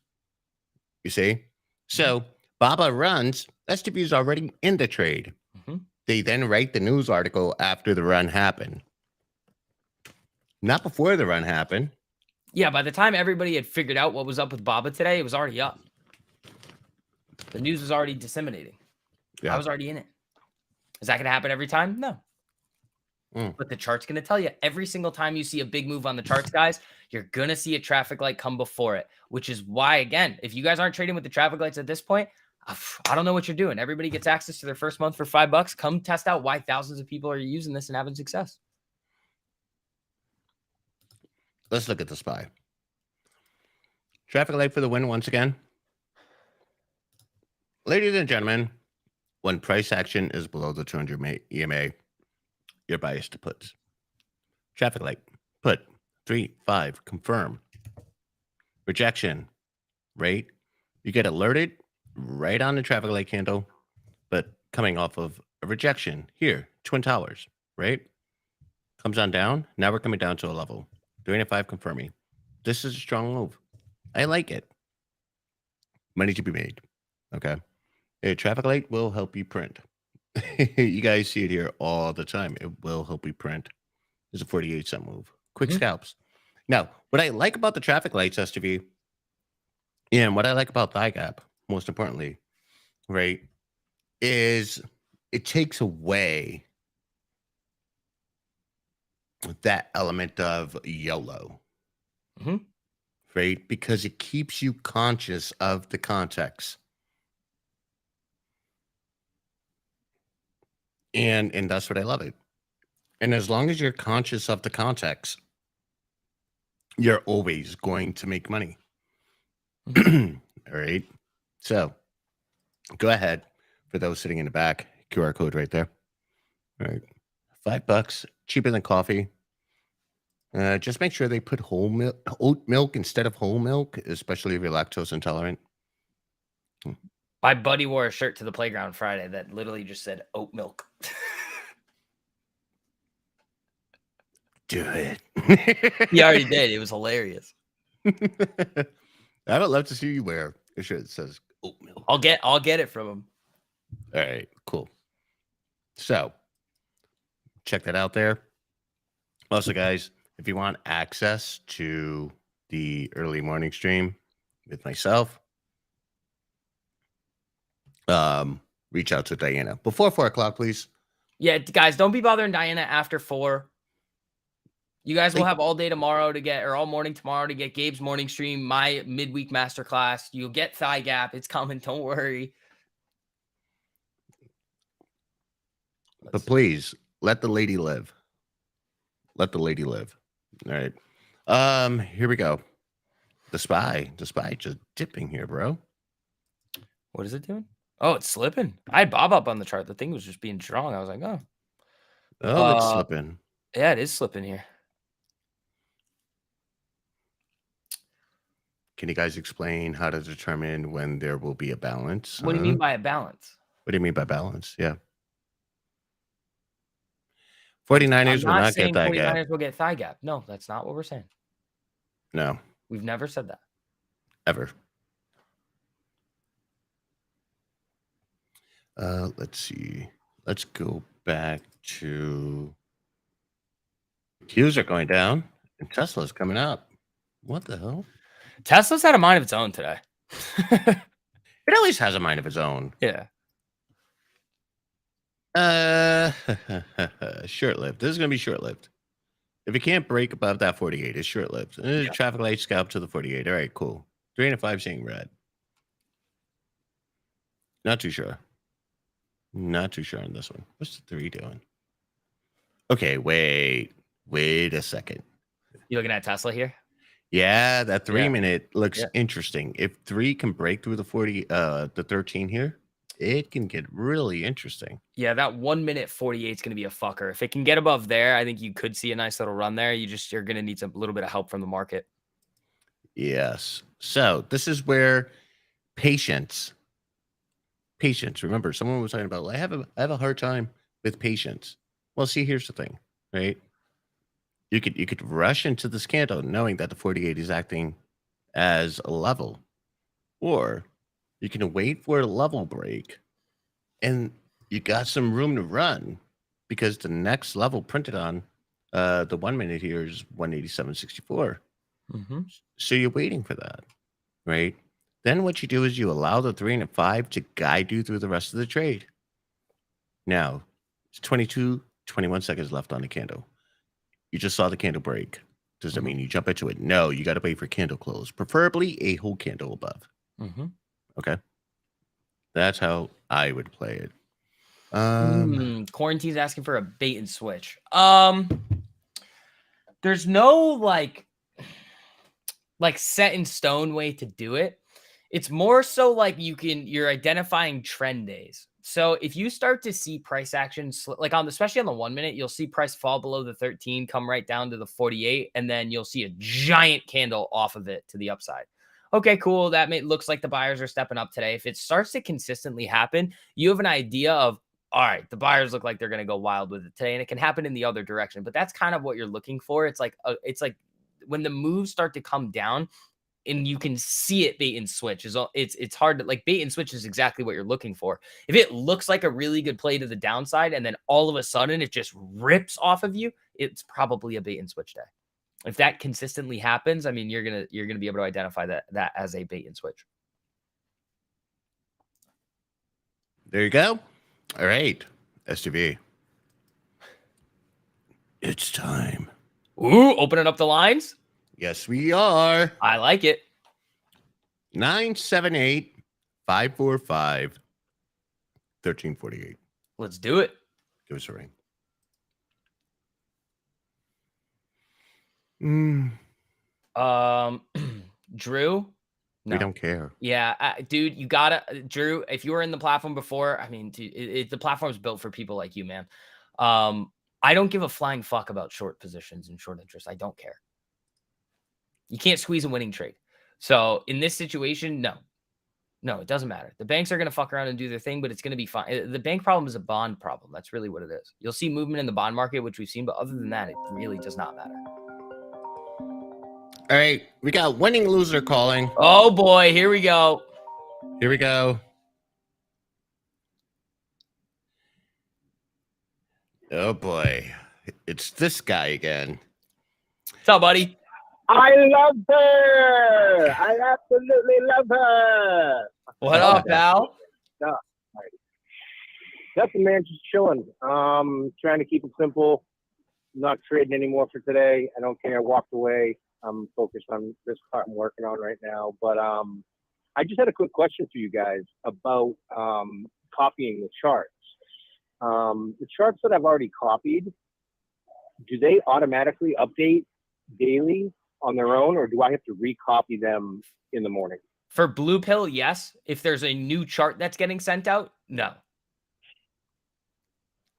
You see? So Baba runs, STV is already in the trade. They then write the news article after the run happened. Not before the run happened. Yeah, by the time everybody had figured out what was up with Baba today, it was already up. The news was already disseminating. Yeah. I was already in it. Is that going to happen every time? No. But the chart's going to tell you every single time you see a big move on the charts, guys, you're going to see a traffic light come before it, which is why, again, if you guys aren't trading with the traffic lights at this point, I don't know what you're doing. Everybody gets access to their first month for $5. Come test out why thousands of people are using this and having success. Let's look at the SPY. Traffic light for the win once again. Ladies and gentlemen, when price action is below the 200 EMA, you're biased to puts. Traffic light, put, 3, 5, confirm. Rejection, right? You get alerted right on the traffic light candle, but coming off of a rejection here, Twin Towers, right? Comes on down. Now we're coming down to a level. 3 and 5 confirming. This is a strong move. I like it. Money to be made. Okay. A traffic light will help you print. You guys see it here all the time. It will help you print. It's a 48-cent move. Quick scalps. Now, what I like about the traffic lights, STV, and what I like about thigh gap, most importantly, right, is it takes away that element of YOLO, Mhm. right? Because it keeps you conscious of the context. And that's what I love it. And as long as you're conscious of the context, you're always going to make money. All right. So go ahead for those sitting in the back. QR code right there. All right. $5, cheaper than coffee. Just make sure they put oat milk instead of whole milk, especially if you're lactose intolerant. My buddy wore a shirt to the playground Friday that literally just said oat milk. Do it. He already did. It was hilarious. I would love to see you wear a shirt that says oat milk. I'll get it from him. All right, cool. So check that out there. Also, guys, if you want access to the early morning stream with myself, reach out to Diana before 4 o'clock, please. Yeah, guys, don't be bothering Diana after 4. You guys will have all day tomorrow to get, or all morning tomorrow to get Gabe's morning stream, my midweek masterclass. You'll get Thigh Gap. It's coming. Don't worry. But please let the lady live. Let the lady live. All right. Here we go. The spy just dipping here, bro. What is it doing? Oh, it's slipping. I had Bob up on the chart. The thing was just being strong. I was like, oh. Oh, it's slipping. Yeah, it is slipping here. Can you guys explain how to determine when there will be a balance? What do you mean by a balance? What do you mean by balance? Yeah. 49ers will not get that gap. 49ers will get thigh gap. No, that's not what we're saying. No. We've never said that. Ever. Let's see. Let's go back to Qs are going down and Tesla's coming up. What the hell? Tesla's had a mind of its own today. It always has a mind of its own. Yeah. Short-lived. This is going to be short-lived. If it can't break above that 48, it's short-lived. Yeah. Traffic light scalp to the 48. All right, cool. 3 and a 5 seeing red. Not too sure. Not too sure on this one. What's the 3 doing? Okay, wait a second. You looking at Tesla here? Yeah, that 3 minute looks Yeah. interesting. If 3 can break through the 40, the 13 here, it can get really interesting. Yeah, that 1 minute 48 is going to be a fucker. If it can get above there, I think you could see a nice little run there. You're going to need a little bit of help from the market. Yes. So this is where patience. Remember, someone was talking about, I have a hard time with patience. Well, see, here's the thing, right? You could rush into this candle knowing that the 48 is acting as a level, or you can wait for a level break, and you got some room to run because the next level printed on the 1 minute here is 187.64. Mm-hmm. So you're waiting for that, right? Then what you do is you allow the 3 and a 5 to guide you through the rest of the trade. Now, it's 21 seconds left on the candle. You just saw the candle break. Does that mean you jump into it? No, you got to wait for candle close, preferably a whole candle above. Mm-hmm. Okay. That's how I would play it. Quarantine's asking for a bait and switch. There's no like set in stone way to do it. It's more so like you're identifying trend days. So if you start to see price action, like especially on the 1 minute, you'll see price fall below the 13, come right down to the 48, and then you'll see a giant candle off of it to the upside. Okay, cool. That looks like the buyers are stepping up today. If it starts to consistently happen, you have an idea of, all right, the buyers look like they're going to go wild with it today, and it can happen in the other direction. But that's kind of what you're looking for. It's like when the moves start to come down, and you can see it bait and switch. It's hard to like bait and switch is exactly what you're looking for. If it looks like a really good play to the downside and then all of a sudden it just rips off of you, it's probably a bait and switch day. If that consistently happens, I mean, you're gonna be able to identify that as a bait and switch. There you go. All right, STV. It's time. Ooh, opening up the lines. Yes, we are. I like it. 978-545-1348. Let's do it. Give us a ring. Mm, Drew. No. We don't care. Yeah, dude, you gotta, Drew. If you were in the platform before, I mean, dude, the platform's built for people like you, man. I don't give a flying fuck about short positions and short interest. I don't care. You can't squeeze a winning trade. So in this situation, no, it doesn't matter. The banks are going to fuck around and do their thing, but it's going to be fine. The bank problem is a bond problem. That's really what it is. You'll see movement in the bond market, which we've seen, but other than that, it really does not matter. All right, we got winning loser calling. Oh boy, here we go. Here we go. Oh boy, it's this guy again. What's up, buddy? I love her. I absolutely love her. What up, pal? Nothing, man. Just chilling. Trying to keep it simple. Not trading anymore for today. I don't care. I walked away. I'm focused on this part I'm working on right now. But I just had a quick question for you guys about copying the charts. The charts that I've already copied, do they automatically update daily on their own, or do I have to recopy them in the morning? For Blue Pill, yes. If there's a new chart that's getting sent out, no.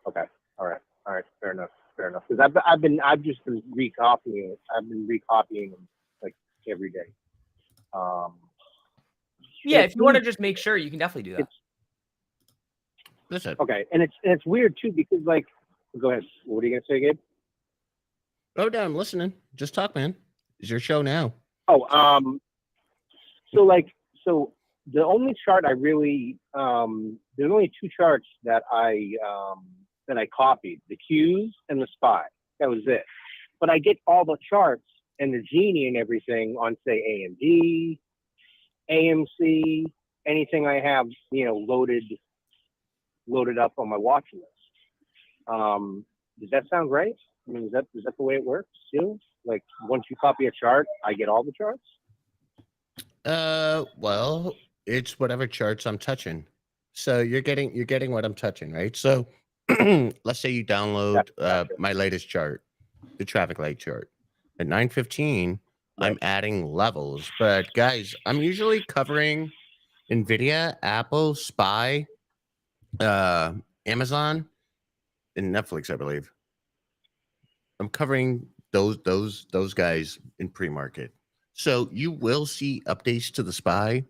Okay. All right. Fair enough. Because I've just been recopying it. I've been recopying them like every day. Yeah, if you want to just make sure, you can definitely do that. Listen. Okay, and it's weird too because like, go ahead. What are you gonna say, Gabe? Oh, no, I'm listening. Just talk, man. It's your show now. Oh, so the only chart I really there's only two charts that I copied, the Qs and the SPY. That was it. But I get all the charts and the Genie and everything on say AMD, AMC, anything I have, loaded up on my watch list. Does that sound right? I mean, is that the way it works too? Like once you copy a chart, I get all the charts? Well, it's whatever charts I'm touching. So you're getting what I'm touching, right? So let's say you download Gotcha. my latest chart, the traffic light chart. At 9:15, I'm adding levels. But guys, I'm usually covering Nvidia, Apple, SPY, Amazon, and Netflix, I believe. I'm covering those guys in pre-market. So you will see updates to the SPY.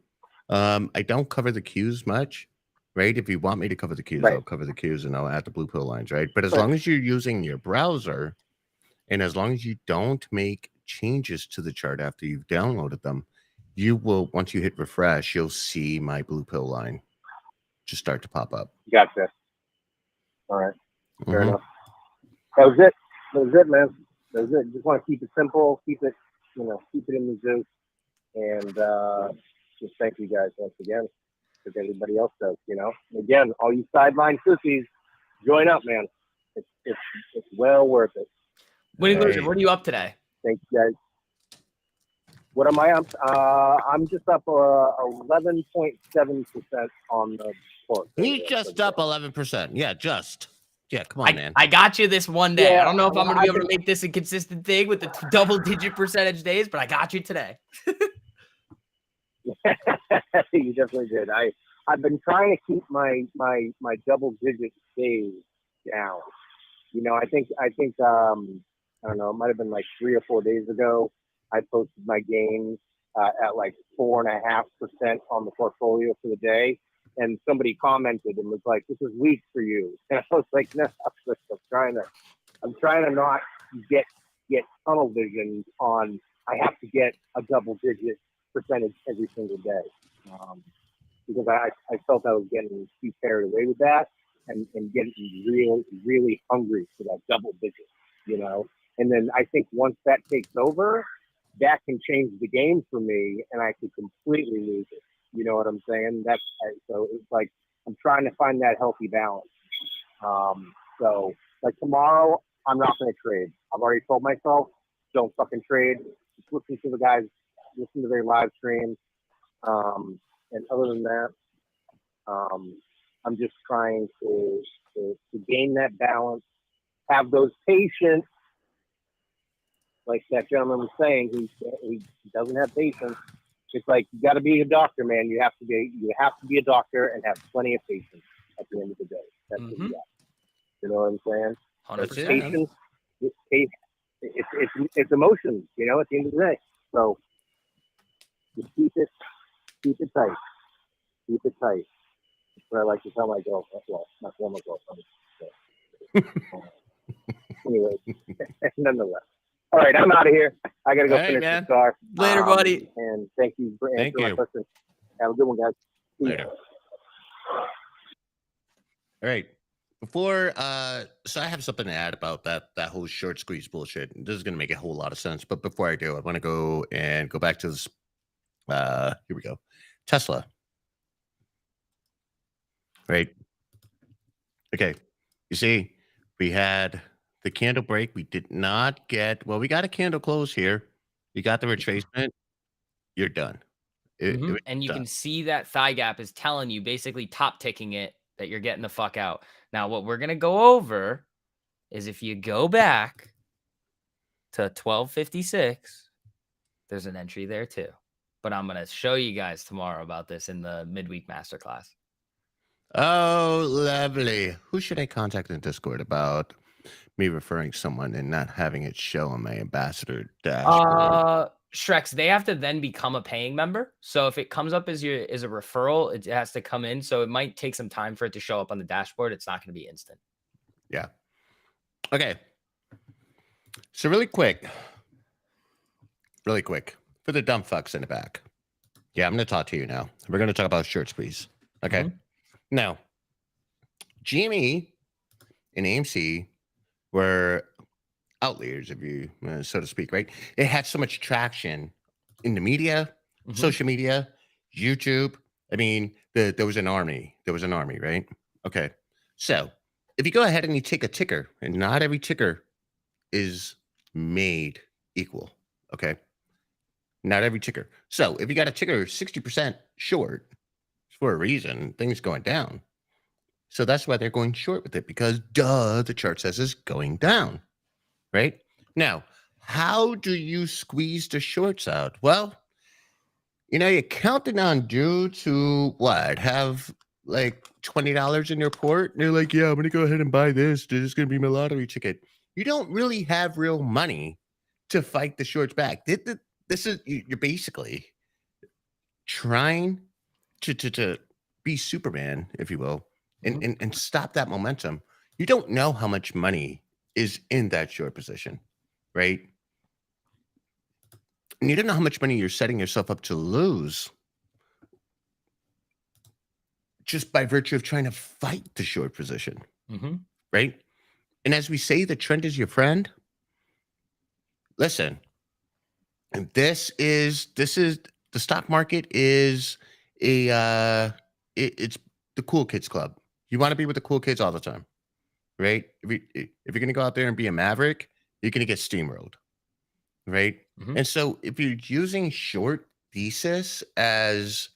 I don't cover the Qs much, right? If you want me to cover the Qs, Right. I'll cover the Qs and I'll add the blue pill lines, right? But as long as you're using your browser and as long as you don't make changes to the chart after you've downloaded them, you will, once you hit refresh, you'll see my blue pill line just start to pop up. Gotcha. All right. Fair enough. That was it, man. That was it. Just want to keep it simple, keep it in the zoo. And just thank you guys once again, because everybody else does, Again, all you sideline sissies, join up, man. It's well worth it. Winning loser, what are you up today? Thank you guys. What am I up? I'm just up 11.7% on the sport. He's just up 11%. Yeah, just. Yeah, come on, man. I got you this one day. Yeah, I don't know if I'm going to be able to make this a consistent thing with the double-digit percentage days, but I got you today. You definitely did. I've been trying to keep my double-digit days down. I think I don't know. It might have been like 3 or 4 days ago. I posted my gains at like 4.5% on the portfolio for the day, and somebody commented and was like, "This is weak for you." And I was like, "No, I'm trying to not get tunnel vision on. I have to get a double-digit percentage every single day because I felt I was getting too carried away with that and getting really hungry for that double digit, And then I think once that takes over, that can change the game for me, and I could completely lose it. You know what I'm saying? So it's like I'm trying to find that healthy balance. So like tomorrow, I'm not going to trade. I've already told myself, don't fucking trade. Just listen to the guys, listen to their live streams. And other than that, I'm just trying to gain that balance, have those patience. Like that gentleman was saying, he doesn't have patience. It's like you got to be a doctor, man. You have to be a doctor and have plenty of patience at the end of the day. That's what you got. You know what I'm saying? 100%. Patience, it's emotions. You know, at the end of the day. So just keep it tight. Keep it tight. That's what I like to tell my girlfriend. Well, my former girlfriend. So, anyway, nonetheless. All right, I'm out of here. I got to go finish the car. Later, buddy. And thank you for answering my question. Have a good one, guys. See Later. All right. Before, so I have something to add about that whole short squeeze bullshit. This is going to make a whole lot of sense. But before I do, I want to go back to this. Here we go. Tesla. Right. Okay. You see, we had the candle break. We did not get, well, we got a candle close here. You got the retracement. You're done. And you can see that thigh gap is telling you, basically top ticking it, that you're getting the fuck out. Now, what we're going to go over is if you go back to 1256, there's an entry there too. But I'm going to show you guys tomorrow about this in the midweek masterclass. Oh, lovely. Who should I contact in Discord about me referring someone and not having it show on my ambassador dashboard? Shreks, they have to then become a paying member. So if it comes up as a referral, it has to come in. So it might take some time for it to show up on the dashboard. It's not going to be instant. Yeah. Okay. So really quick, for the dumb fucks in the back. Yeah, I'm going to talk to you now. We're going to talk about shirts, please. Okay. Now, GME and AMC were outliers, if you so to speak, right? It had so much traction in the media, social media, YouTube. I mean, there was an army. Right? Okay. So if you go ahead and you take a ticker, and not every ticker is made equal. Okay. Not every ticker. So if you got a ticker 60% short, for a reason, things going down. So that's why they're going short with it, because the chart says it's going down, right? Now, how do you squeeze the shorts out? Well, you're counting on dudes who have like $20 in their port, and they're like, yeah, I'm going to go ahead and buy this. This is going to be my lottery ticket. You don't really have real money to fight the shorts back. This is, you're basically trying to be Superman, if you will, and stop that momentum. You don't know how much money is in that short position, right? And you don't know how much money you're setting yourself up to lose just by virtue of trying to fight the short position, right? And as we say, the trend is your friend. Listen, and this is the stock market is it's the cool kids club. You want to be with the cool kids all the time, right? If you're going to go out there and be a maverick, you're going to get steamrolled, right? And so if you're using short thesis as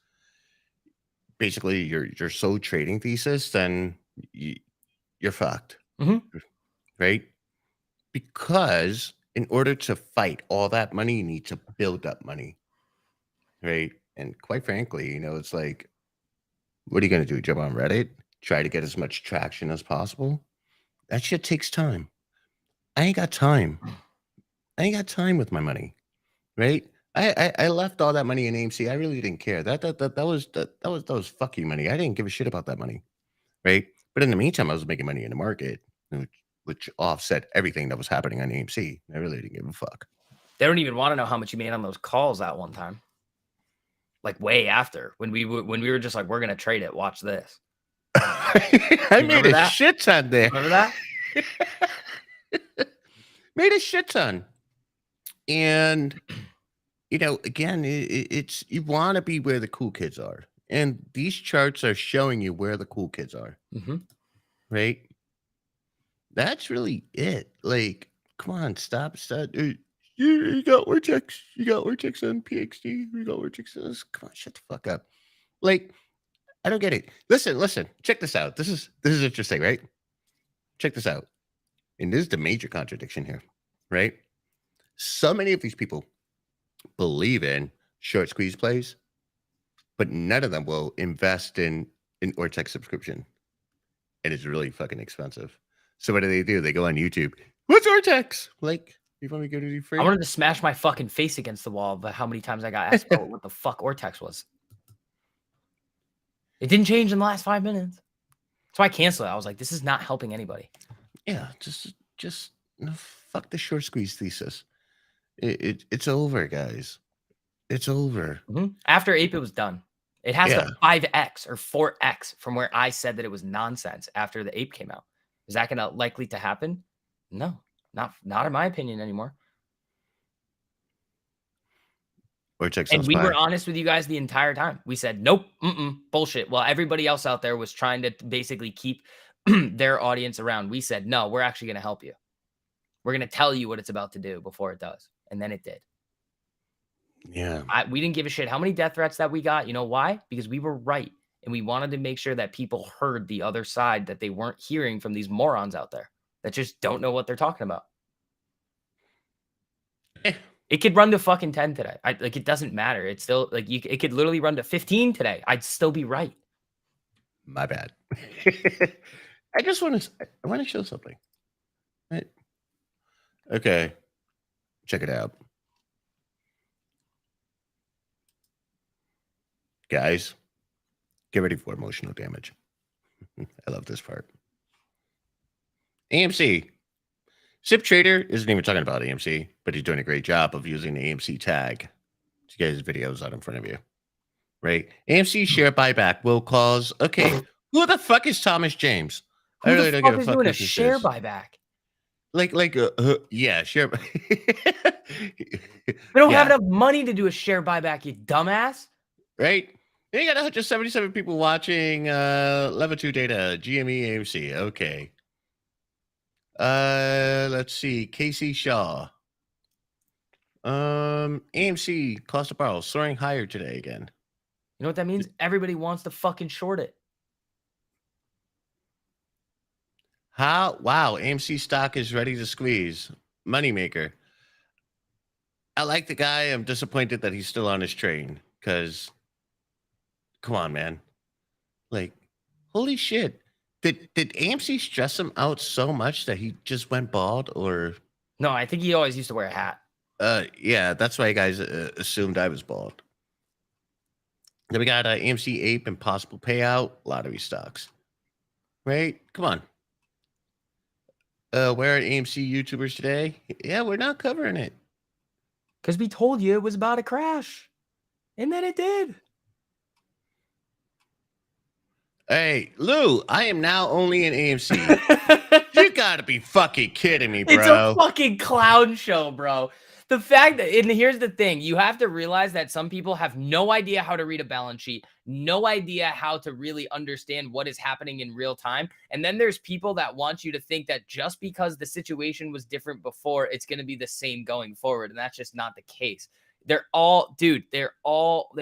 basically your sole trading thesis, then you're fucked, right? Because in order to fight all that money, you need to build up money, right? And quite frankly, it's like, what are you going to do? Jump on Reddit? Try to get as much traction as possible? That shit takes time. I ain't got time. With my money, right? I left all that money in AMC. I really didn't care. That was fucking money. I didn't give a shit about that money, right? But in the meantime, I was making money in the market, which offset everything that was happening on AMC. I really didn't give a fuck. They don't even want to know how much you made on those calls that one time. Like way after, when we were just like, we're gonna trade it. Watch this. I made a shit ton there. Remember that? Made a shit ton. And again, it's you want to be where the cool kids are. And these charts are showing you where the cool kids are, right? That's really it. Like, come on, stop. You got Vortex. You got Vortex on PXD. You got Vortex on this. Come on, shut the fuck up. Like, I don't get it. Listen. Check this out. This is interesting, right? Check this out. And this is the major contradiction here, right? So many of these people believe in short squeeze plays, but none of them will invest in an Ortex subscription. And it's really fucking expensive. So what do? They go on YouTube. What's Ortex? Like, you want me to go to do free? I wanted to smash my fucking face against the wall, but how many times I got asked about what the fuck Ortex was. It didn't change in the last 5 minutes. So I canceled it. I was like, this is not helping anybody. Yeah, just no, fuck the short squeeze thesis. It's over, guys. It's over. After Ape, it was done. It has to 5x or 4x from where I said that it was nonsense after the Ape came out. Is that going to likely to happen? No, not in my opinion anymore. And we were honest with you guys the entire time. We said, nope, bullshit. Well, everybody else out there was trying to basically keep their audience around. We said, no, we're actually going to help you. We're going to tell you what it's about to do before it does. And then it did. Yeah. We didn't give a shit how many death threats that we got. You know why? Because we were right. And we wanted to make sure that people heard the other side that they weren't hearing from these morons out there that just don't know what they're talking about. It could run to fucking 10 today. Like, it doesn't matter. It's still like it could literally run to 15 today. I'd still be right. My bad. I want to show something. Right. Okay. Check it out. Guys, get ready for emotional damage. I love this part. AMC. Zip Trader isn't even talking about AMC, but he's doing a great job of using the AMC tag to get his videos out in front of you. Right? AMC share buyback will cause. Okay, who the fuck is Thomas James? Who I really the fuck is doing a share buyback? Yeah, share. We don't have enough money to do a share buyback, you dumbass. Right? You got 177 people watching. Level 2 data, GME AMC. Okay. Let's see. Casey Shaw. AMC cost of borrow soaring higher today again. You know what that means? Everybody wants to fucking short it. Wow, AMC stock is ready to squeeze. Moneymaker. I like the guy. I'm disappointed that he's still on his train because, come on, man. Like, holy shit. Did AMC stress him out so much that he just went bald, or? No, I think he always used to wear a hat. Yeah, that's why you guys assumed I was bald. Then we got AMC Ape and possible payout lottery stocks. Right? Come on. Where are AMC YouTubers today? Yeah, we're not covering it. Because we told you it was about to crash. And then it did. Hey, Lou, I am now only in AMC. You gotta be fucking kidding me, bro. It's a fucking clown show, bro. The fact that, and here's the thing, you have to realize that some people have no idea how to read a balance sheet, no idea how to really understand what is happening in real time. And then there's people that want you to think that just because the situation was different before, it's going to be the same going forward. And that's just not the case. They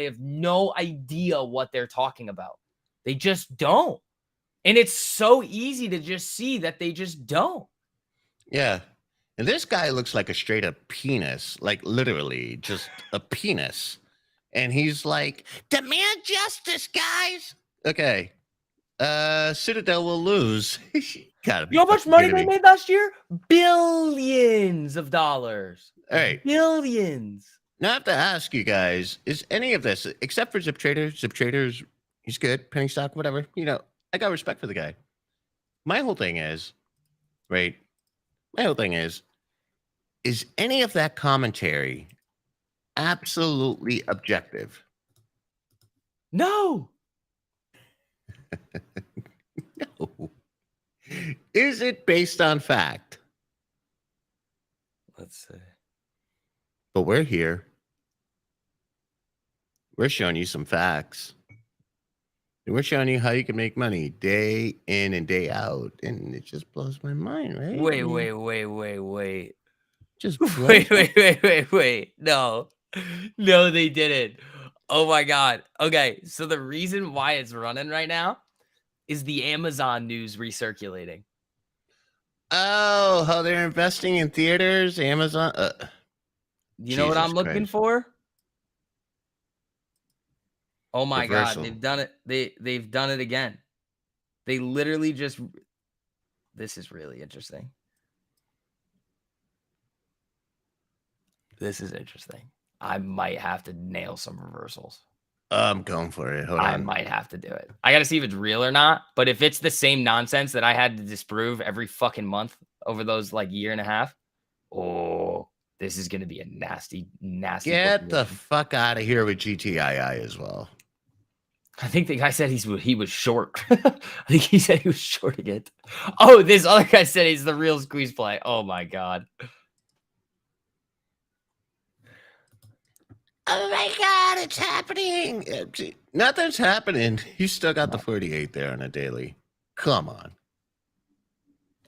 have no idea what they're talking about. They just don't. And it's so easy to just see that they just don't. Yeah. And this guy looks like a straight up penis, like literally just a penis. And he's like, demand justice, guys. Okay. Citadel will lose. Gotta be. You know how much money they made last year? Billions of dollars. All right. Billions. Now I have to ask you guys, is any of this, except for Zip Trader's, he's good, penny stock, whatever. You know, I got respect for the guy. My whole thing is, right? My whole thing is any of that commentary absolutely objective? No. No. Is it based on fact? Let's see. But we're here. We're showing you some facts. We're showing you how you can make money day in and day out, and it just blows my mind, right? Wait, I mean, wait. just blows Wait. No. No, they didn't. Oh my God. Okay. So the reason why it's running right now is the Amazon news recirculating. Oh, how they're investing in theaters, Amazon. You know what I'm Jesus looking Christ. for? Oh my God. Reversal. They've done it. They've done it again. They literally just. This is really interesting. This is interesting. I might have to nail some reversals. I'm going for it. Hold I on. might have to do it. I got to see if it's real or not. But if it's the same nonsense that I had to disprove every fucking month over those like year and a half, oh, this is going to be a nasty. Get the situation. fuck out of here with GTII as well. I think the guy said he was short. I think he said he was shorting it. Oh, this other guy said he's the real squeeze play. Oh my God. Oh my God, it's happening. Nothing's happening. You still got the 48 there on a daily. Come on.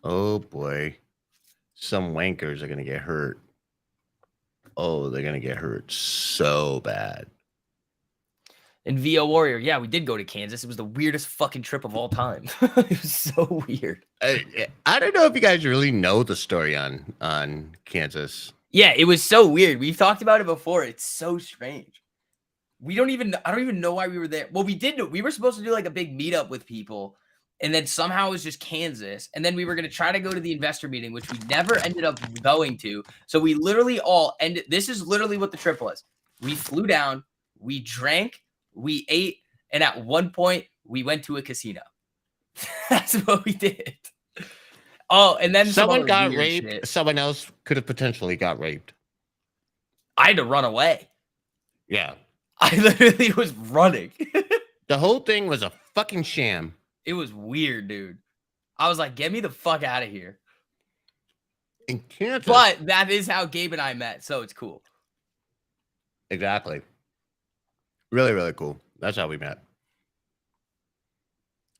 Oh boy. Some wankers are going to get hurt. Oh, they're going to get hurt so bad. And VO Warrior, yeah, we did go to Kansas. It was the weirdest fucking trip of all time. It was so weird. I don't know if you guys really know the story on Kansas. Yeah, it was so weird. We've talked about it before. It's so strange. I don't even know why we were there. Well, we were supposed to do like a big meetup with people, and then somehow it was just Kansas. And then we were going to try to go to the investor meeting, which we never ended up going to. So we literally all ended. This is literally what the trip was. We flew down, we drank, we ate, and at one point we went to a casino. That's what we did. Oh, and then Someone got weird raped. shit. Someone else could have potentially got raped. I had to run away. Yeah. I literally was running. The whole thing was a fucking sham. It was weird, dude. I was like, get me the fuck out of here. In Kansas. But that is how Gabe and I met, so it's cool. Exactly. Really, really cool. That's how we met.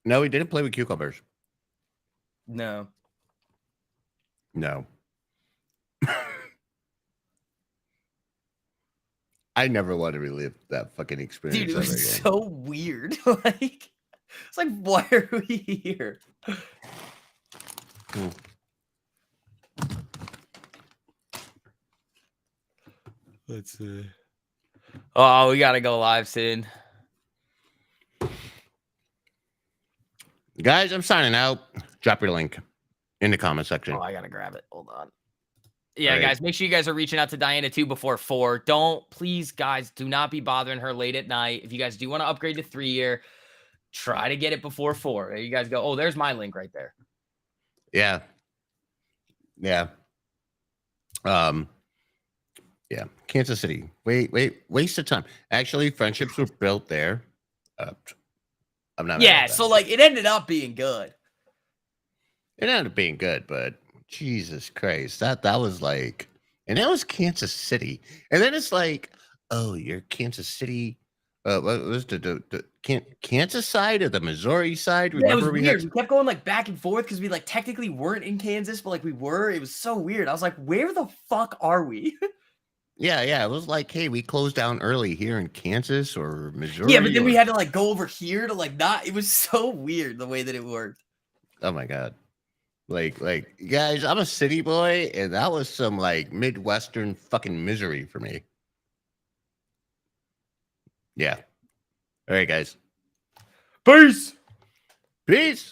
No, we didn't play with cucumbers. No. No. I never want to relive that fucking experience. Dude, it ever was again. so weird. It's like, why are we here? Cool. Let's see. Oh, we gotta go live soon. Guys, I'm signing out. Drop your link in the comment section. Oh, I gotta grab it. Hold on. Yeah, All right. guys, make sure you guys are reaching out to Diana too before 4. Please, guys, do not be bothering her late at night. If you guys do want to upgrade to 3-year, try to get it before 4. There you guys go. Oh, there's my link right there. Yeah. Yeah. Yeah. Kansas City. Waste of time. Actually, friendships were built there. I'm not. Yeah, so like it ended up being good. It ended up being good, but Jesus Christ, that was like, and that was Kansas City, and then it's like, oh, you're Kansas City. What was the Kansas side or the Missouri side? Yeah, it was Remember weird. We kept going like back and forth because we like technically weren't in Kansas, but like we were. It was so weird. I was like, where the fuck are we? Yeah. It was like, hey, we closed down early here in Kansas or Missouri. Yeah, but then we had to like go over here to like not. It was so weird the way that it worked. Oh my God. Like, guys, I'm a city boy, and that was some like Midwestern fucking misery for me. Yeah. All right, guys. Peace. Peace.